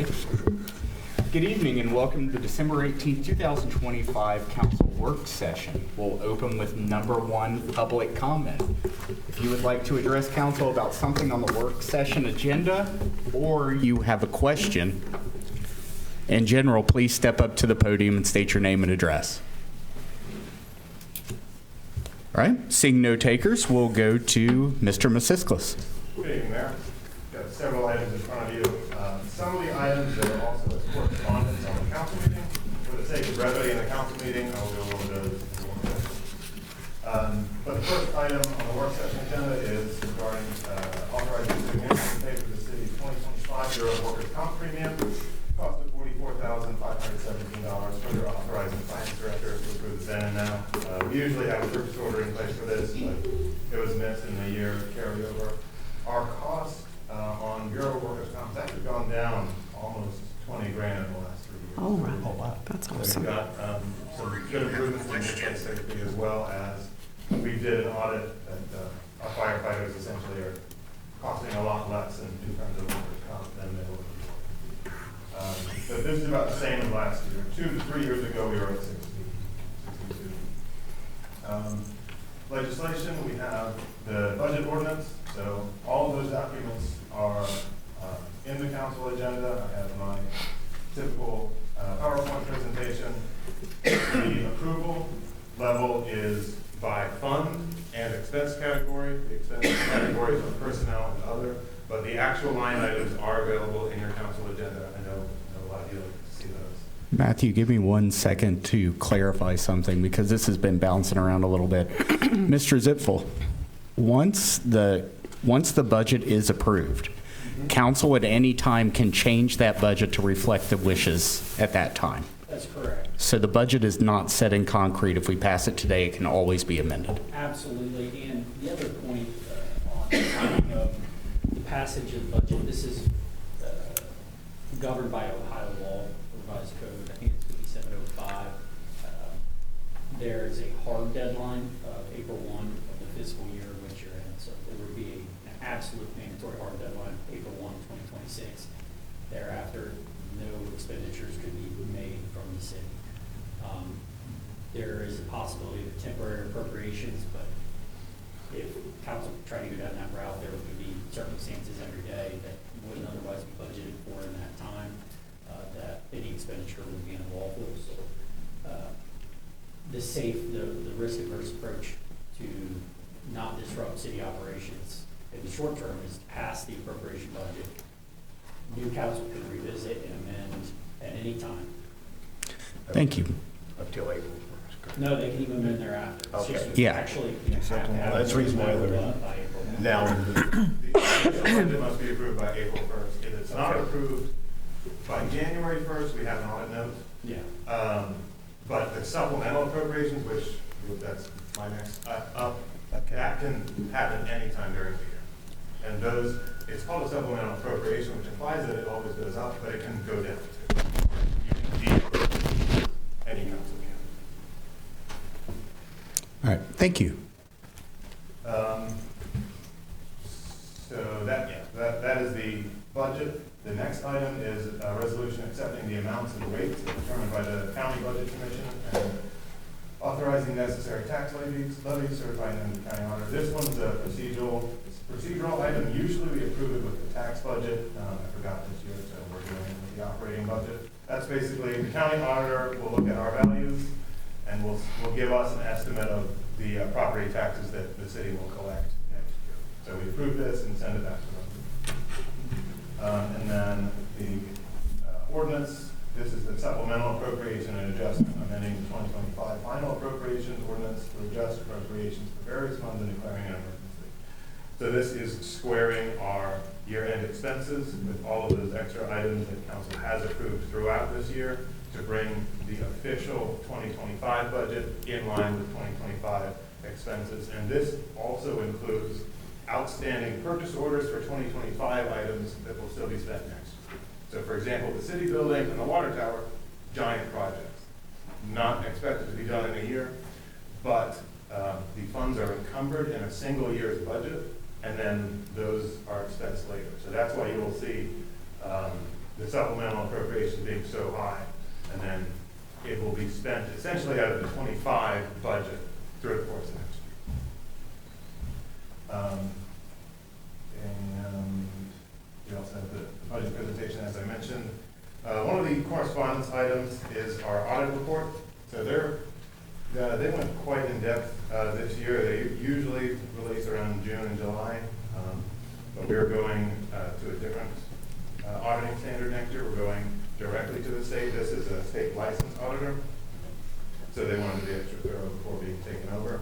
everybody. Good evening and welcome to the December 18th, 2025 Council Work Session. We'll open with number one, public comment. If you would like to address council about something on the work session agenda, or you have a question, in general, please step up to the podium and state your name and address. All right, seeing no takers, we'll go to Mr. Masisklis. Good evening, Mayor. Got several items in front of you. Some of the items that are also as correspondence on the council meeting. For the sake of brevity in the council meeting, I'll go over those. But the first item on the work session agenda is regarding authorizing the city manager to pay for the city's 2025 Bureau of Workers' Comp premium. Cost of $44,517. Further authorizing the finance director to approve the then and now. We usually have a purchase order in place for this, but it was missed in the year carryover. Our cost on Bureau of Workers' Comp has actually gone down almost 20 grand in the last 3 years. Oh, right. Oh, wow. That's So awesome. we've got some good improvements in this place safety, as well as we did an audit that our firefighters essentially are costing a lot less in terms of workers' comp than they were before. So this is about the same as last year. 2 to 3 years ago, we were at 62. Legislation, we have the budget ordinance. So all of those documents are in the council agenda. I have my typical PowerPoint presentation. The approval level is by fund and expense category. The expense categories are personnel and other, but the actual line items are available in your council agenda. I know a lot of you like to see those. Matthew, give me 1 second to clarify something because this has been bouncing around a little bit. Mr. Zipfel, once the budget is approved, council at any time can change that budget to reflect the wishes at that time. That's correct. So the budget is not set in concrete. If we pass it today, it can always be amended. Absolutely. And the other point on the timing of the passage of the budget, this is governed by Ohio law, revised code, I think it's 5705. There's a hard deadline of April 1 of the fiscal year in which you're in. So there would be an absolute mandatory hard deadline, April 1, 2026. Thereafter, no expenditures could be made from the city. There is a possibility of temporary appropriations, but if council tried to go down that route, there would be circumstances every day that wouldn't otherwise be budgeted for in that time, that any expenditure would be unlawful. So the risk-averse approach to not disrupt city operations in the short term is to pass the appropriation budget. New council can revisit and amend at any time. Thank you. Up till April 1st. No, they can even amend thereafter. It's Okay. just Yeah. Actually, you have to have That's the reason why they're by April. now. The budget must be approved by April 1st. If it's not approved by January 1st, we have an audit note. Yeah. But the supplemental appropriations, which that's my next up, that can happen anytime during the year. And those, it's called a supplemental appropriation, which implies that it always goes up, but it can go down too. You can de-appropriate any council can. All right, thank you. So that is the budget. The next item is a resolution accepting the amounts and rates determined by the County Budget Commission and authorizing necessary tax levies, certifying them to the county auditor. This one's a procedural item. Usually we approve it with the tax budget. I forgot this year, so we're doing it with the operating budget. That's basically the county auditor will look at our values and will give us an estimate of the property taxes that the city will collect next year. So we approve this and send it back to them. And then the ordinance, this is the supplemental appropriation and adjustment amending the 2025 final appropriations ordinance to adjust appropriations for various funds and declaring an emergency. So this is squaring our year-end expenses with all of those extra items that council has approved throughout this year to bring the official 2025 budget in line with 2025 expenses. And this also includes outstanding purchase orders for 2025 items that will still be spent next year. So for example, the city building and the water tower, giant projects, not expected to be done in a year, but the funds are encumbered in a single year's budget, and then those are expensed later. So that's why you will see the supplemental appropriation being so high. And then it will be spent essentially out of the 25 budget through the course of next year. And we also have the budget presentation, as I mentioned. One of the correspondence items is our audit report. So they went quite in depth this year. They usually release around June and July, but we're going to a different auditing standard next year. We're going directly to the state. This is a state licensed auditor, so they wanted to be extra thorough before being taken over.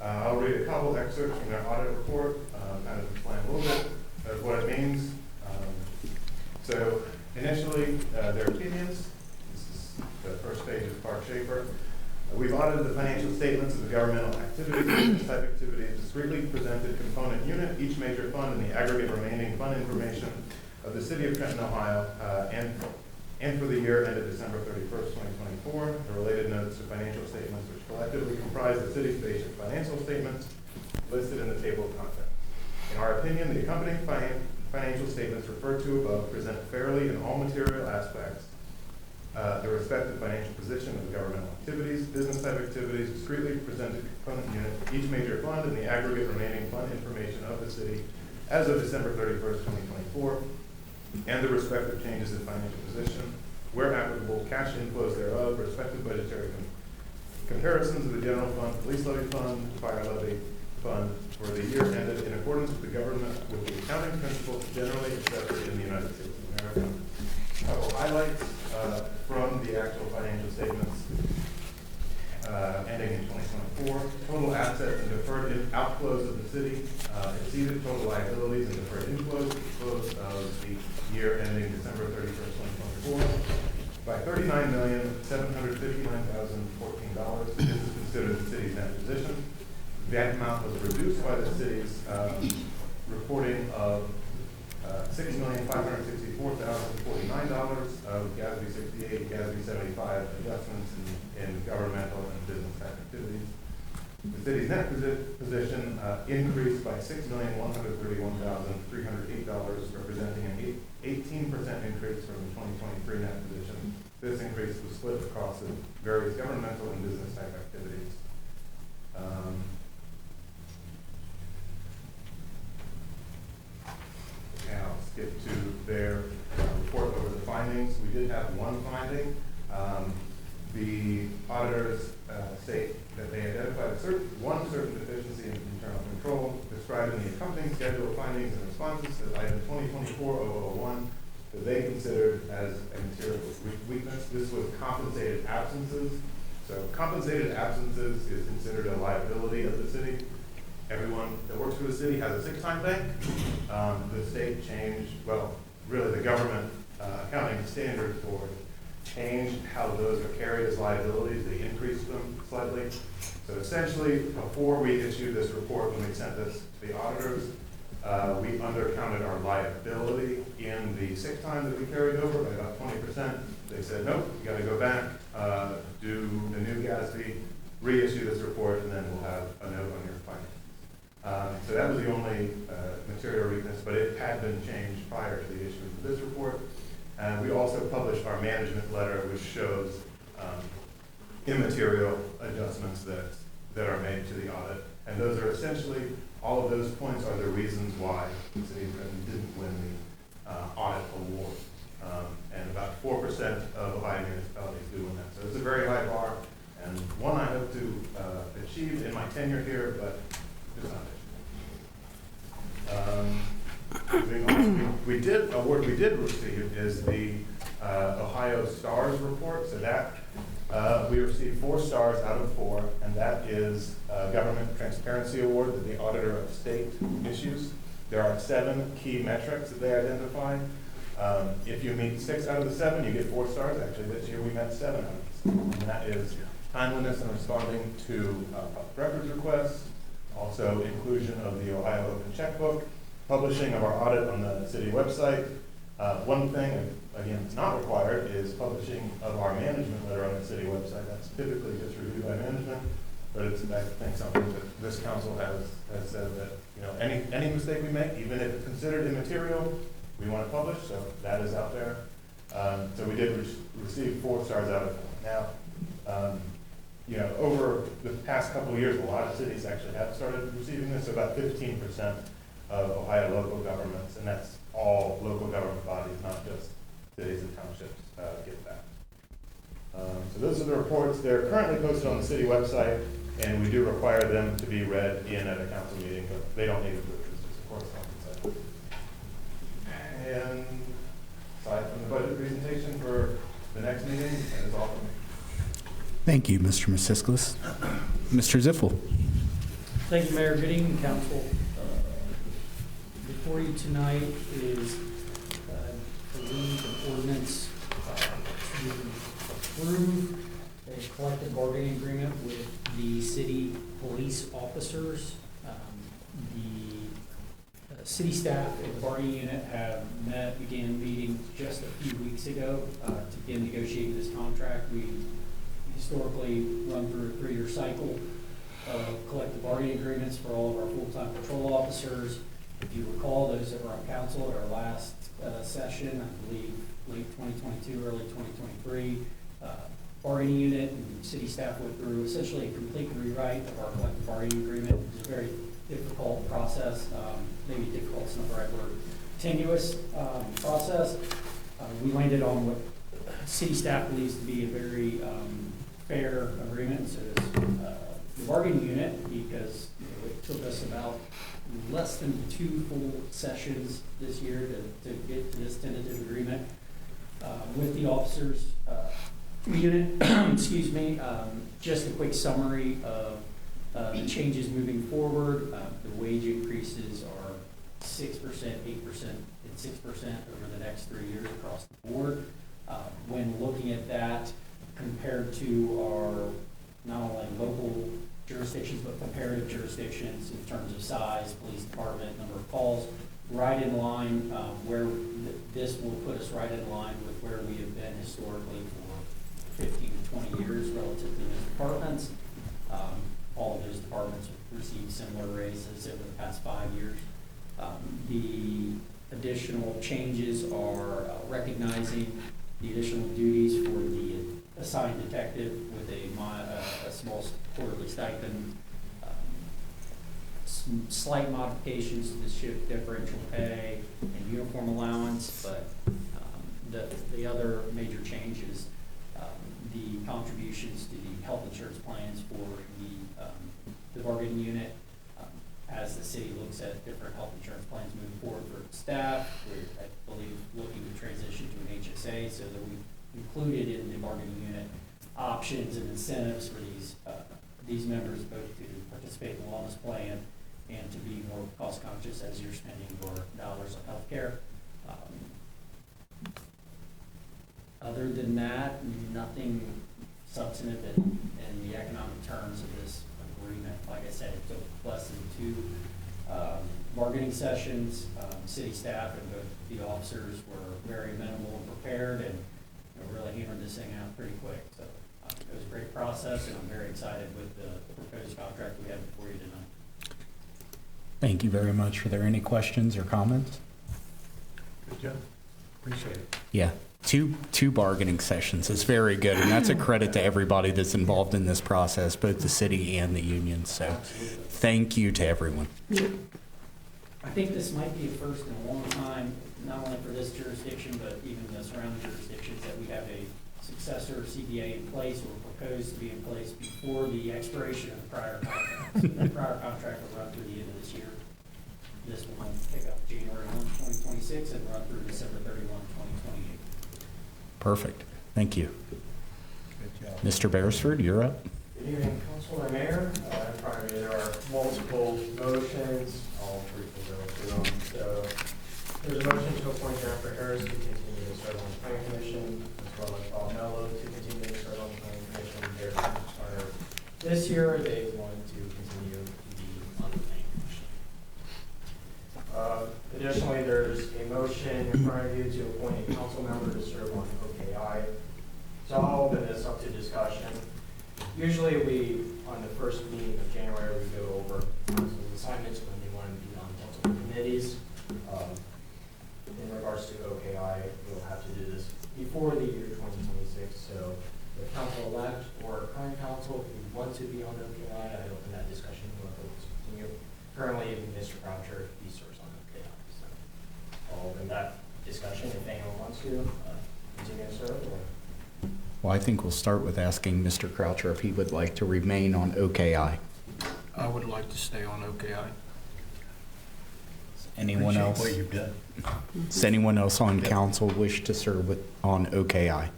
I'll read a couple excerpts from their audit report, kind of explain a little bit of what it means. So initially, their opinions. This is the first page of Clark Schaefer. We've audited the financial statements of the governmental activities, business type activities, discretely presented component unit, each major fund, and the aggregate remaining fund information of the city of Trenton, Ohio, and for the year ended December 31st, 2024, the related notes to financial statements which collectively comprise the city's basic financial statements listed in the table of contents. In our opinion, the accompanying financial statements referred to above present fairly in all material aspects the respective financial position of the governmental activities, business type activities, discretely presented component unit, each major fund, and the aggregate remaining fund information of the city as of December 31st, 2024, and the respective changes in financial position, where applicable, cash inflows thereof, respective budgetary comparisons of the general fund, police levy fund, fire levy fund for the year ended in accordance with the accounting principles generally accepted in the United States of America. A couple highlights from the actual financial statements ending in 2024. Total assets and deferred outflows of the city exceeded total liabilities and deferred inflows at the close of the year ending December 31st, 2024 by $39,759,014. This is considered the city's net position. That amount was reduced by the city's reporting of $6,564,049 of GASB 68, GASB 75 adjustments in governmental and business activities. The city's net position increased by $6,131,308, representing an 18% increase from the 2023 net position. This increase was split across the various governmental and business type activities. Now, I'll skip to their report over the findings. We did have one finding. The auditors state that they identified one certain deficiency in internal control described in the accompanying schedule of findings and responses to item 2024-001 that they considered as a material weakness. This was compensated absences. So compensated absences is considered a liability of the city. Everyone that works for the city has a sick time bank. The state changed, well, really the government accounting standard for changed how those are carried as liabilities. They increased them slightly. So essentially, before we issued this report, when we sent this to the auditors, we undercounted our liability in the sick time that we carried over by about 20%. They said, nope, you got to go back, do the new GASB, reissue this report, and then we'll have a note on your findings. So that was the only material weakness, but it had been changed prior to the issuance of this report. And we also published our management letter, which shows immaterial adjustments that are made to the audit. And those are essentially, all of those points are the reasons why the city of Trenton didn't win the audit award. And about 4% of Ohio municipalities do win that. So it's a very high bar, and one I hope to achieve in my tenure here, but just not moving on. We did receive is the Ohio Stars report. So that we received 4 stars out of 4, and that is a government transparency award that the auditor of state issues. There are 7 key metrics that they identify. If you meet 6 out of the 7, you get 4 stars. Actually, this year we met 7 out of the 7, and that is timeliness in responding to public records requests, also inclusion of the Ohio Open Checkbook, publishing of our audit on the city website. One thing, again, that's not required is publishing of our management letter on the city website. That's typically just reviewed by management, but it's, I think, something that this council has said that, you know, any mistake we make, even if it's considered immaterial, we want to publish, so that is out there. So we did receive 4 stars out of 4. Now, you know, over the past couple of years, a lot of cities actually have started receiving this. So about 15% of Ohio local governments, and that's all local government bodies, not just cities and townships, get that. So those are the reports. They're currently posted on the city website, and we do require them to be read in at a council meeting, but they don't need to do it. It's just a correspondence item. And aside from the budget presentation for the next meeting, that is all from me. Thank you, Mr. Masiskis. Mr. Ziffel. Thank you, Mayor. Good evening, council. Before you tonight is a lead of ordinance to approve a collective bargaining agreement with the city police officers. The city staff and the bargaining unit began meeting just a few weeks ago to begin negotiating this contract. We historically run through a 3-year cycle of collective bargaining agreements for all of our full-time patrol officers. If you recall, those that were on council at our last session, I believe late 2022, early 2023, bargaining unit and city staff went through essentially a complete rewrite of our collective bargaining agreement. It was a very difficult process, maybe difficult is not the right word, tenuous process. We landed on what city staff believes to be a very fair agreement. So the bargaining unit, because it took us about less than 2 full sessions this year to get to this tentative agreement with the officers unit. Excuse me. Just a quick summary of the changes moving forward. The wage increases are 6%, 8%, and 6% over the next 3 years across the board. When looking at that compared to our not only local jurisdictions, but comparative jurisdictions in terms of size, police department, number of calls, right in line where this will put us right in line with where we have been historically for 15 to 20 years relative to those departments. All of those departments have received similar raises over the past 5 years. The additional changes are recognizing the additional duties for the assigned detective with a small quarterly stipend, some slight modifications to the shift differential pay and uniform allowance, but the other major change is the contributions to the health insurance plans for the bargaining unit. As the city looks at different health insurance plans moving forward for staff, we're, I believe, looking to transition to an HSA so that we included in the bargaining unit options and incentives for these members both to participate in the wellness plan and to be more cost conscious as you're spending your dollars on healthcare. Other than that, nothing substantive in the economic terms of this agreement. Like I said, it took less than 2 bargaining sessions. City staff and both the officers were very amenable and prepared, and really hammered this thing out pretty quick. So it was a great process, and I'm very excited with the proposed contract we have before you tonight. Thank you very much. Are there any questions or comments? Good job. Appreciate it. Yeah, two bargaining sessions is very good, and that's a credit to everybody that's involved in this process, both the city and the union. So thank you to everyone. I think this might be a first in a long time, not only for this jurisdiction, but even the surrounding jurisdictions, that we have a successor CBA in place or proposed to be in place before the expiration of the prior contract. So the prior contract will run through the end of this year. This will pick up January 1, 2026 and run through December 31, 2028. Perfect. Thank you. Good job. Mr. Beresford, you're up. Good evening, Council and Mayor. In front of me, there are multiple motions. I'll briefly go through them. So there's a motion to appoint Jennifer Harris to continue to serve on the Planning Commission, as well as Bob Mello to continue to serve on the Planning Commission. Their terms expire this year. They want to continue to be on the Planning Commission. Additionally, there's a motion in front of you to appoint a council member to serve on OKI. So I'll open this up to discussion. Usually on the first meeting of January, we go over council's assignments when they want to be on multiple committees. In regards to OKI, we'll have to do this for the year 2026. So the council-elect or current council who want to be on OKI, I open that discussion to continue. Currently, Mr. Croucher, he serves on OKI. So I'll open that discussion if anyone wants to continue to serve. Or Well, I think we'll start with asking Mr. Croucher if he would like to remain on OKI. I would like to stay on OKI. Anyone else? What you've done. Does anyone else on council wish to serve on OKI?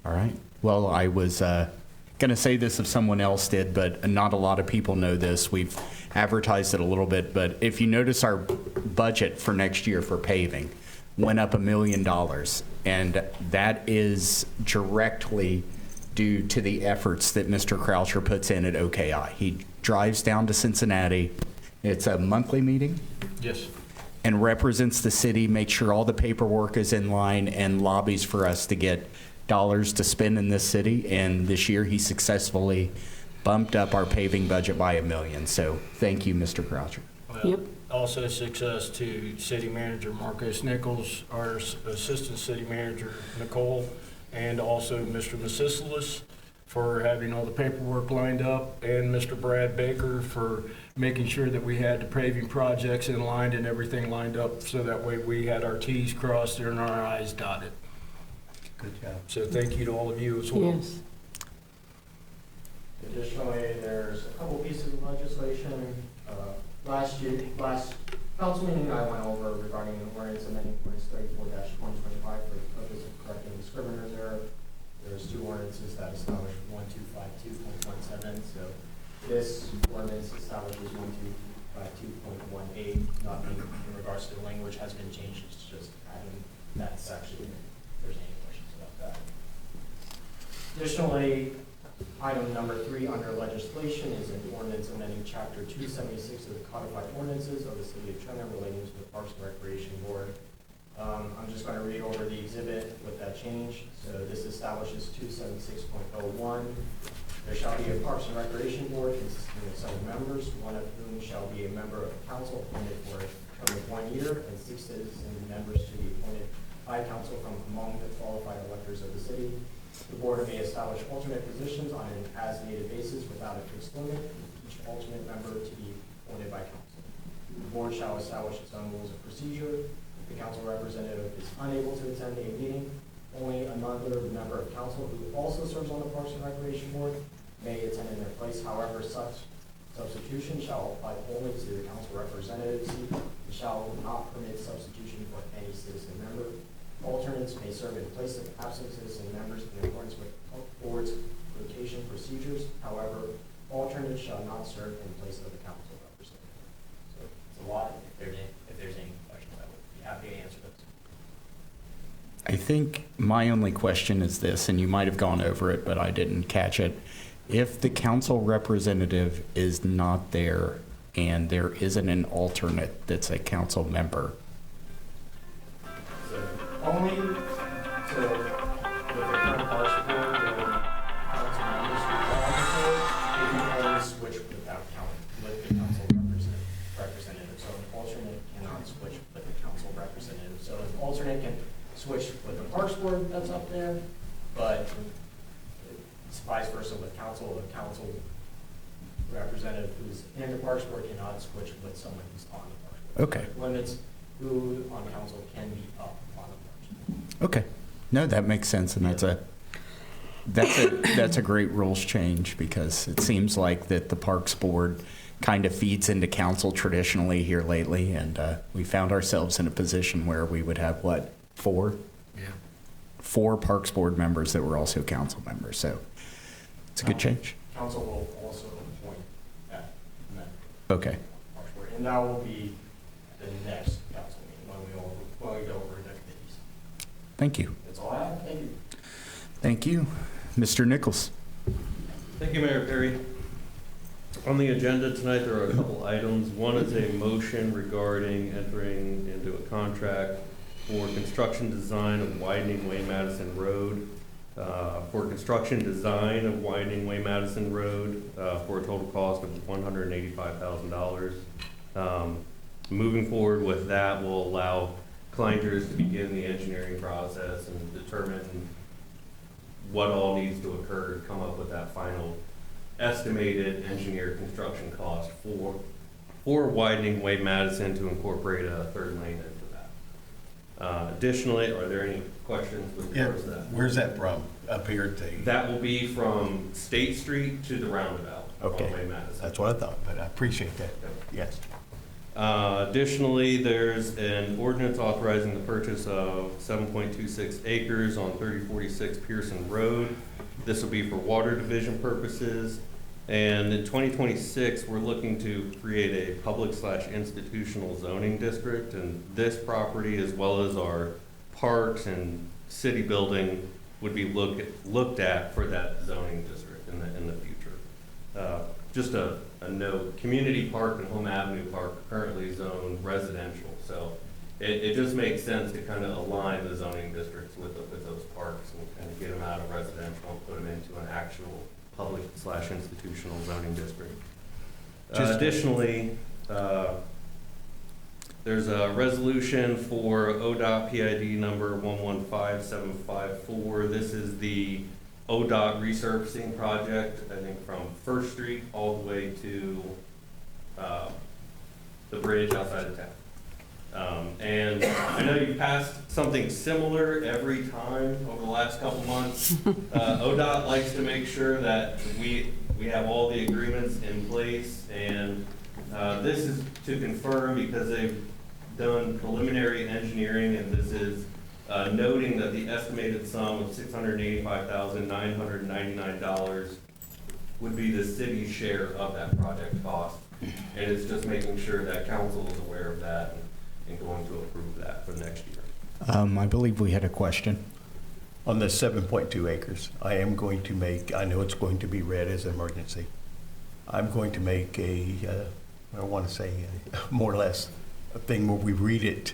All right. Well, I was going to say this if someone else did, but not a lot of people know this. We've advertised it a little bit, but if you notice our budget for next year for paving went up $1 million, and that is directly due to the efforts that Mr. Croucher puts in at OKI. He drives down to Cincinnati. It's a monthly meeting Yes. and represents the city, makes sure all the paperwork is in line, and lobbies for us to get dollars to spend in this city. And this year, he successfully bumped up our paving budget by $1 million. So thank you, Mr. Croucher. Well, also success to City Manager Marcos Nichols, our Assistant City Manager Nicole, and also Mr. Massislis for having all the paperwork lined up, and Mr. Brad Baker for making sure that we had the paving projects in line and everything lined up, so that way we had our Ts crossed and our Is dotted. Good job. So thank you to all of you as well. Yes. additionally, there's a couple pieces of legislation. Last council meeting I went over regarding the ordinance amending ordinance 34-2025 for the purpose of correcting the scrivener's error. There's two ordinances that establish 1252.17. So this ordinance establishes 1252.18. Nothing in regards to the language has been changed. It's just adding that section. If there's any questions about that. Additionally, item number 3 under legislation is an ordinance amending chapter 276 of the codified ordinances of the city of Trenton relating to the Parks and Recreation Board. I'm just going to read over the exhibit with that change. So this establishes 276.01. There shall be a Parks and Recreation Board consisting of 7 members, one of whom shall be a member of the council appointed for a term of 1 year, and 6 citizen members to be appointed by council from among the qualified electors of the city. The board may establish alternate positions on an as-needed basis without a fixed limit, each alternate member to be appointed by council. The board shall establish its own rules of procedure. If the council representative is unable to attend a meeting, only another member of council who also serves on the Parks and Recreation Board may attend in their place. However, such substitution shall apply only to the council representative seat and shall not permit substitution for any citizen member. Alternates may serve in place of absent citizen members in accordance with board's rotation procedures. However, alternates shall not serve in place of the council representative. So it's a lot. If there's any questions, I would be happy to answer those. I think my only question is this, and you might have gone over it, but I didn't catch it. If the council representative is not there and there isn't an alternate that's a council member, Only, so with the current Parks Board, the council members who are on the board, they can only switch without with the council representative. So an alternate cannot switch with the council representative. So an alternate can switch with the Parks Board that's up there, but it's vice versa with council. The council representative who's in the Parks Board cannot switch with someone who's on the Parks Board. Okay. So it limits who on council can be up on the Parks Board. okay. No, that makes sense, and that's a great rules change, because it seems like that the Parks Board kind of feeds into council traditionally here lately, and we found ourselves in a position where we would have, what, 4? Yeah. 4 Parks Board members that were also council members, so it's a good change. Council will also appoint that member. Okay. Parks Board, and that will be the next council meeting when we go over the committees. Thank you. That's all I have. Thank you. Thank you. Mr. Nichols. Thank you, Mayor Perry. On the agenda tonight, there are a couple items. One is a motion regarding entering into a contract for construction design of widening Wayne Madison Road. For construction design of widening Wayne Madison Road for a total cost of $185,000. Moving forward with that will allow Kleinger's to begin the engineering process and determine what all needs to occur to come up with that final estimated engineer construction cost for widening Wade Madison to incorporate a third lane into that. Additionally, are there any questions with Yeah, regards to that? where's that from? Up here at the, That will be from State Street to the roundabout on Okay. Wade Madison. that's what I thought, but I appreciate that. Yes. Additionally, there's an ordinance authorizing the purchase of 7.26 acres on 3046 Pearson Road. This will be for water division purposes. And in 2026, we're looking to create a public/institutional zoning district. And this property, as well as our parks and city building, would be looked at for that zoning district in the future. Just a note, Community Park and Home Avenue Park are currently zoned residential, so it just makes sense to kind of align the zoning districts with those parks and kind of get them out of residential and put them into an actual public/institutional zoning district. Additionally, there's a resolution for ODOT PID number 115754. This is the ODOT resurfacing project, I think from First Street all the way to the bridge outside of town. And I know you've passed something similar every time over the last couple months. ODOT likes to make sure that we have all the agreements in place, and this is to confirm because they've done preliminary engineering, and this is noting that the estimated sum of $685,999 would be the city's share of that project cost. And it's just making sure that council is aware of that and going to approve that for next year. I believe we had a question. On the 7.2 acres, I am going to make, I know it's going to be read as an emergency. I'm going to make I don't want to say more or less a thing where we read it,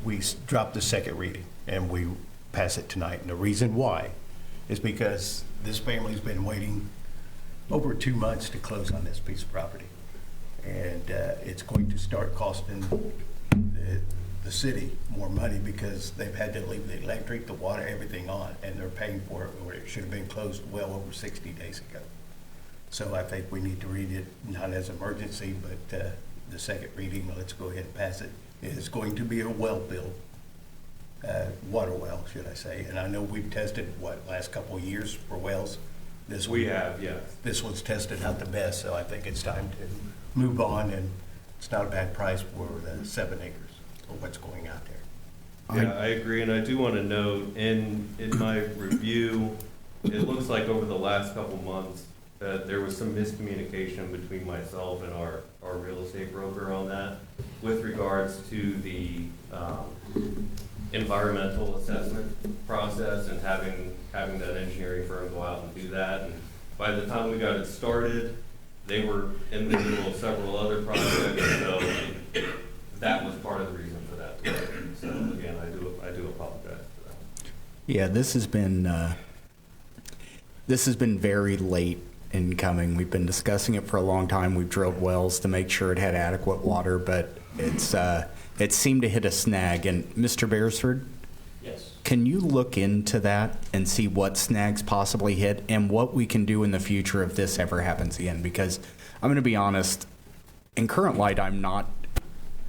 we drop the second reading and we pass it tonight. And the reason why is because this family's been waiting over 2 months to close on this piece of property. And it's going to start costing the city more money because they've had to leave the electric, the water, everything on, and they're paying for it where it should have been closed well over 60 days ago. So I think we need to read it not as emergency, but the second reading, let's go ahead and pass it. It is going to be a well built, water well, should I say. And I know we've tested, last couple of years for wells. We have, yes. This one's tested out the best, so I think it's time to move on, and it's not a bad price for the 7 acres of what's going out there. Yeah, I agree, and I do want to note, in my review, it looks like over the last couple months that there was some miscommunication between myself and our real estate broker on that with regards to the environmental assessment process and having that engineering firm go out and do that. And by the time we got it started, they were in the middle of several other projects, so that was part of the reason for that. So again, I do apologize for that. Yeah, this has been very late in coming. We've been discussing it for a long time. We've drilled wells to make sure it had adequate water, but it seemed to hit a snag. And Mr. Beresford, Yes. can you look into that and see what snags possibly hit and what we can do in the future if this ever happens again? Because I'm going to be honest, in current light, I'm not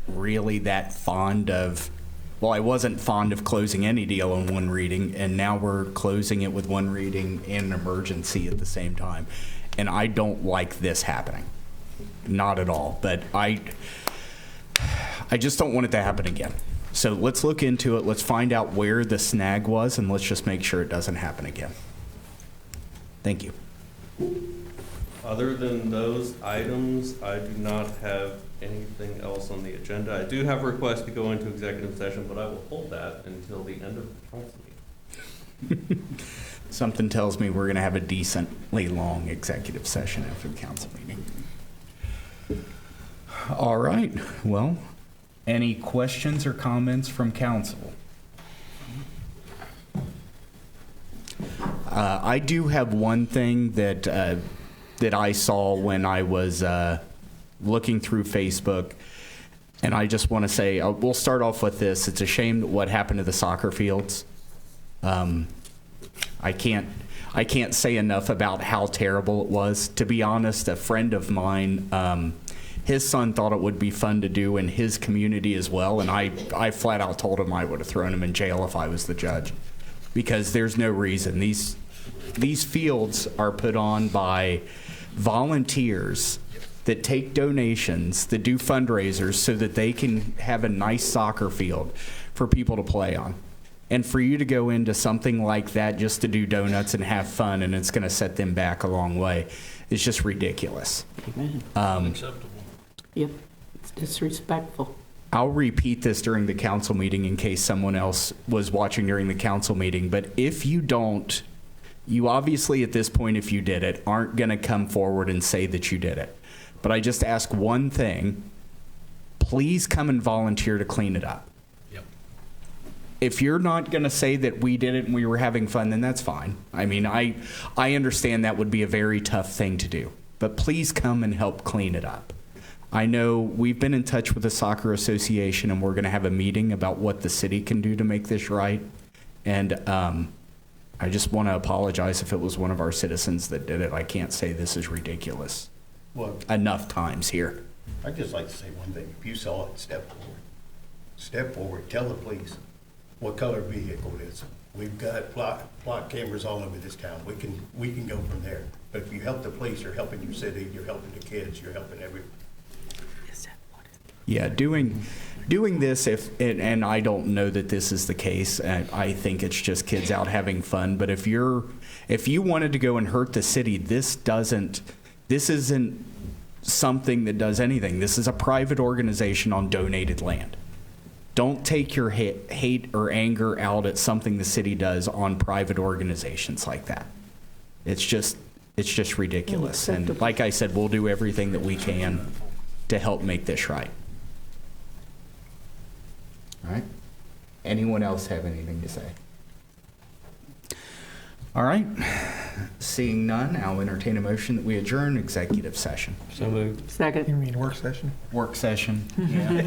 really that fond of, well, I wasn't fond of closing any deal in one reading, and now we're closing it with one reading and an emergency at the same time. And I don't like this happening. Not at all. But I just don't want it to happen again. So let's look into it. Let's find out where the snag was, and let's just make sure it doesn't happen again. Thank you. Other than those items, I do not have anything else on the agenda. I do have a request to go into executive session, but I will hold that until the end of the council meeting. Something tells me we're going to have a decently long executive session after the council meeting. All right. Well, any questions or comments from council? I do have one thing that I saw when I was looking through Facebook. And I just want to say, we'll start off with this. It's a shame what happened to the soccer fields. I can't say enough about how terrible it was. To be honest, a friend of mine, his son thought it would be fun to do in his community as well, and I flat out told him I would have thrown him in jail if I was the judge, because there's no reason. These fields are put on by volunteers that take donations, that do fundraisers so that they can have a nice soccer field for people to play on. And for you to go into something like that just to do donuts and have fun, and it's going to set them back a long way, is just ridiculous. Unacceptable. Yep, it's disrespectful. I'll repeat this during the council meeting in case someone else was watching during the council meeting, but if you don't, you obviously at this point, if you did it, aren't going to come forward and say that you did it. But I just ask one thing, please come and volunteer to clean it up. Yep. If you're not going to say that we did it and we were having fun, then that's fine. I mean, I understand that would be a very tough thing to do, but please come and help clean it up. I know we've been in touch with the Soccer Association, and we're going to have a meeting about what the city can do to make this right. And I just want to apologize if it was one of our citizens that did it. I can't say this is ridiculous Well, enough times here. I'd just like to say one thing. If you saw it, step forward. Step forward, tell the police what color vehicle it is. We've got block cameras all over this town. We can go from there. But if you help the police, you're helping your city, you're helping the kids, you're helping everyone. Yeah, doing this, and I don't know that this is the case. I think it's just kids out having fun. But if you wanted to go and hurt the city, this isn't something that does anything. This is a private organization on donated land. Don't take your hate or anger out at something the city does on private organizations like that. It's just ridiculous. And Unacceptable. like I said, we'll do everything that we can to help make this right. All right. Anyone else have anything to say? All right. Seeing none, I'll entertain a motion that we adjourn executive session. So moved. Second. You mean work session? Work session. Yeah.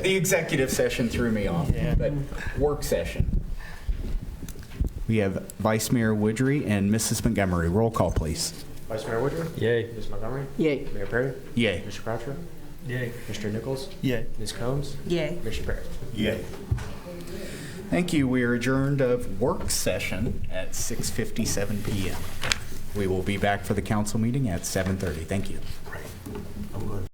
The executive session threw me off, but work session. We have Vice Mayor Woodry and Mrs. Montgomery. Roll call, please. Vice Mayor Woodruff? Yay. Ms. Montgomery? Yay. Mayor Perry? Yay. Mr. Crutcher? Yay. Mr. Nichols? Yeah. Ms. Combs? Yay. Mr. Perry? Yay. Thank you. We are adjourned of work session at 6:57 p.m. We will be back for the council meeting at 7:30. Thank you.